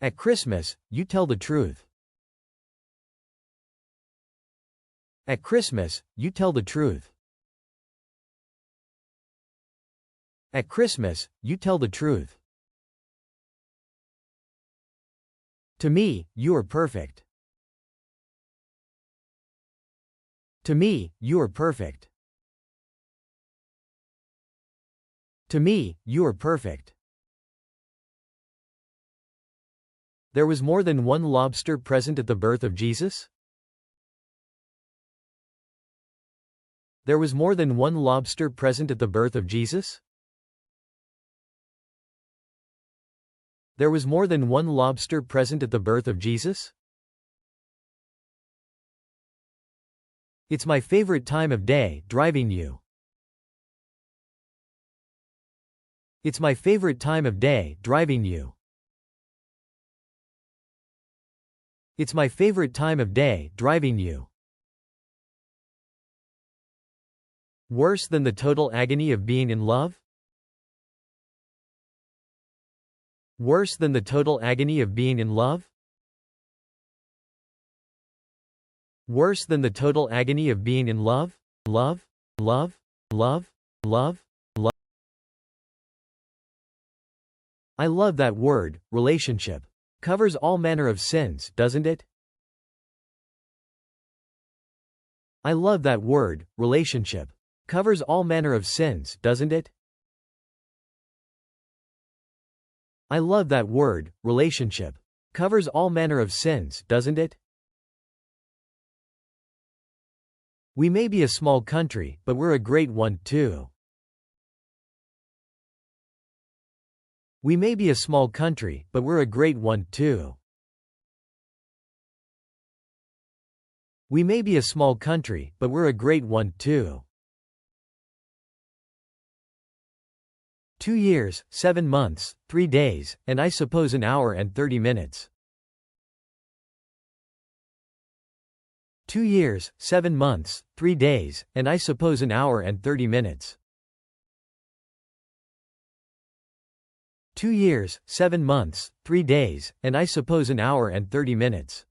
At Christmas, you tell the truth. At Christmas, you tell the truth. At Christmas, you tell the truth. To me, you are perfect. To me, you are perfect. To me, you are perfect. There was more than one lobster present at the birth of Jesus? There was more than one lobster present at the birth of Jesus? There was more than one lobster present at the birth of Jesus? It's my favorite time of day, driving you. It's my favorite time of day, driving you. It's my favorite time of day, driving you. Worse than the total agony of being in love? Worse than the total agony of being in love? Worse than the total agony of being in love? Love, love, love, love, love. I love that word, relationship. Covers all manner of sins, doesn't it? I love that word, relationship. Covers all manner of sins, doesn't it? I love that word, relationship. Covers all manner of sins, doesn't it? We may be a small country, but we're a great one, too. We may be a small country, but we're a great one, too. We may be a small country, but we're a great one, too. 2 years, 7 months, 3 days, and I suppose an hour and 30 minutes. 2 years, 7 months, 3 days, and I suppose an hour and 30 minutes. 2 years, 7 months, 3 days, and I suppose an hour and 30 minutes.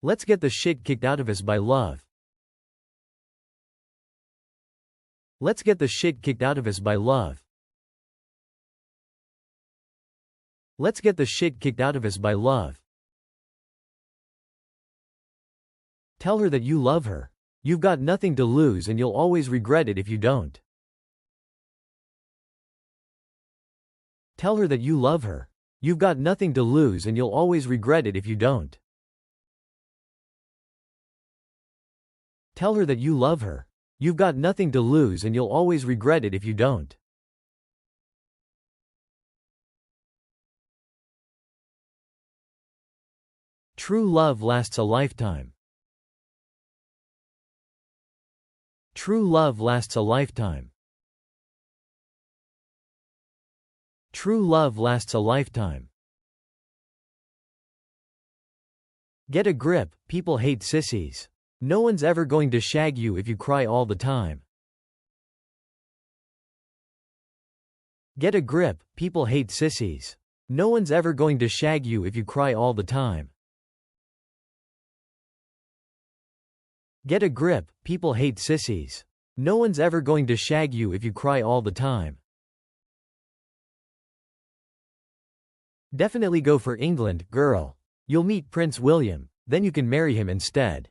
Let's get the shit kicked out of us by love. Let's get the shit kicked out of us by love. Let's get the shit kicked out of us by love. Tell her that you love her. You've got nothing to lose and you'll always regret it if you don't. Tell her that you love her. You've got nothing to lose and you'll always regret it if you don't. Tell her that you love her. You've got nothing to lose and you'll always regret it if you don't. True love lasts a lifetime. True love lasts a lifetime. True love lasts a lifetime. Get a grip, people hate sissies. No one's ever going to shag you if you cry all the time. Get a grip, people hate sissies. No one's ever going to shag you if you cry all the time. Get a grip, people hate sissies. No one's ever going to shag you if you cry all the time. Definitely go for England, girl. You'll meet Prince William, then you can marry him instead.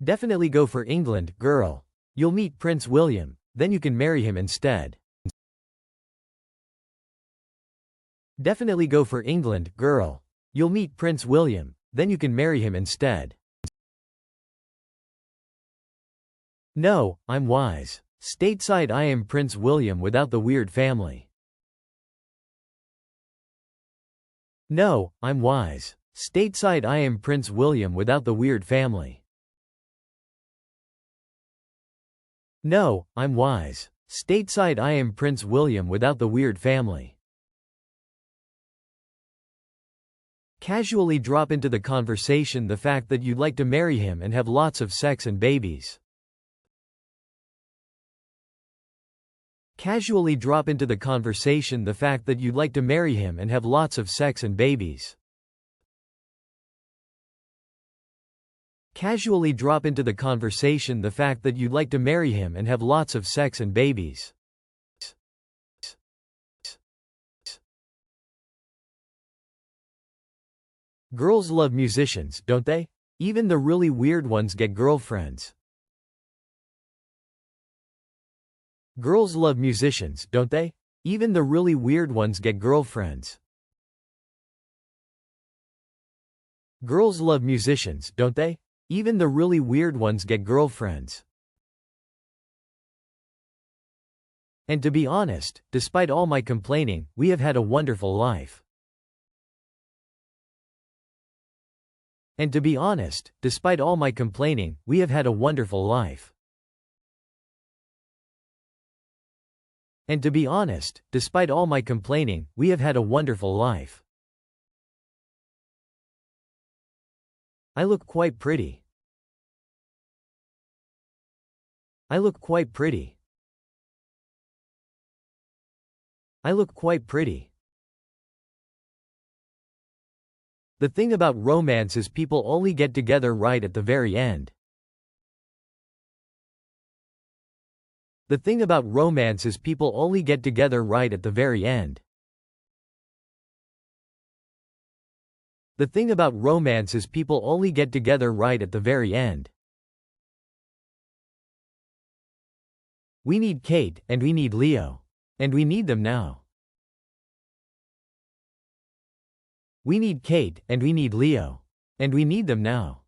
Definitely go for England, girl. You'll meet Prince William, then you can marry him instead. Definitely go for England, girl. You'll meet Prince William, then you can marry him instead. No, I'm wise. Stateside I am Prince William without the weird family. No, I'm wise. Stateside I am Prince William without the weird family. No, I'm wise. Stateside I am Prince William without the weird family. Casually drop into the conversation the fact that you'd like to marry him and have lots of sex and babies. Casually drop into the conversation the fact that you'd like to marry him and have lots of sex and babies. Casually drop into the conversation the fact that you'd like to marry him and have lots of sex and babies. Girls love musicians, don't they? Even the really weird ones get girlfriends. Girls love musicians, don't they? Even the really weird ones get girlfriends. Girls love musicians, don't they? Even the really weird ones get girlfriends. And to be honest, despite all my complaining, we have had a wonderful life. And to be honest, despite all my complaining, we have had a wonderful life. And to be honest, despite all my complaining, we have had a wonderful life. I look quite pretty. I look quite pretty. I look quite pretty. The thing about romance is people only get together right at the very end. The thing about romance is people only get together right at the very end. The thing about romance is people only get together right at the very end. We need Kate, and we need Leo. And we need them now. We need Kate, and we need Leo. And we need them now.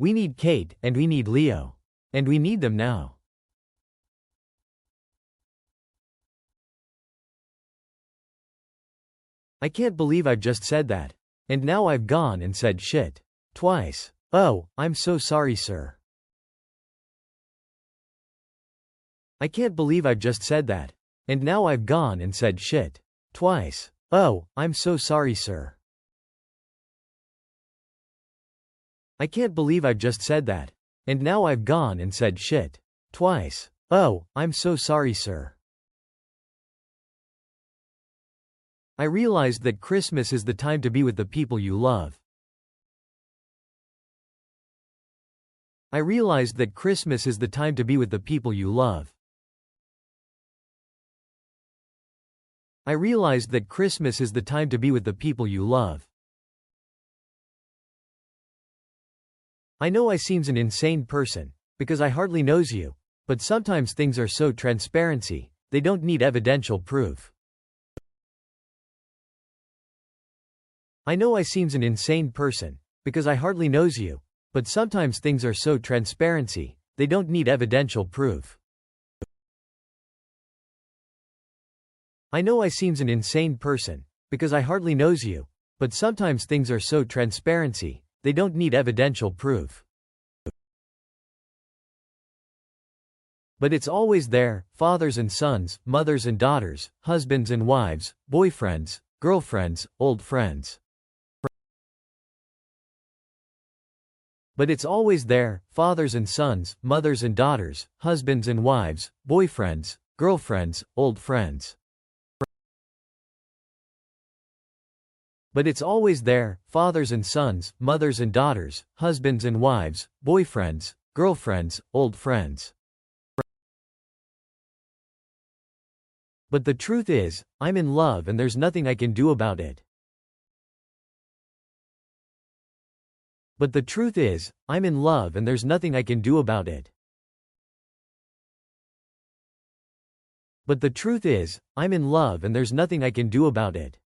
We need Kate, and we need Leo. And we need them now. I can't believe I've just said that. And now I've gone and said shit. Twice. Oh, I'm so sorry, sir. I can't believe I've just said that. And now I've gone and said shit. Twice. Oh, I'm so sorry, sir. I can't believe I've just said that. And now I've gone and said shit. Twice. Oh, I'm so sorry, sir. I realized that Christmas is the time to be with the people you love. I realized that Christmas is the time to be with the people you love. I realized that Christmas is the time to be with the people you love. I know I seems an insane person, because I hardly knows you, but sometimes things are so transparency, they don't need evidential proof. I know I seems an insane person, because I hardly knows you, but sometimes things are so transparency, they don't need evidential proof. I know I seems an insane person, because I hardly knows you, but sometimes things are so transparency, they don't need evidential proof. But it's always there, fathers and sons, mothers and daughters, husbands and wives, boyfriends, girlfriends, old friends. But it's always there, fathers and sons, mothers and daughters, husbands and wives, boyfriends, girlfriends, old friends. But it's always there, fathers and sons, mothers and daughters, husbands and wives, boyfriends, girlfriends, old friends. But the truth is, I'm in love and there's nothing I can do about it. But the truth is, I'm in love and there's nothing I can do about it. But the truth is, I'm in love and there's nothing I can do about it.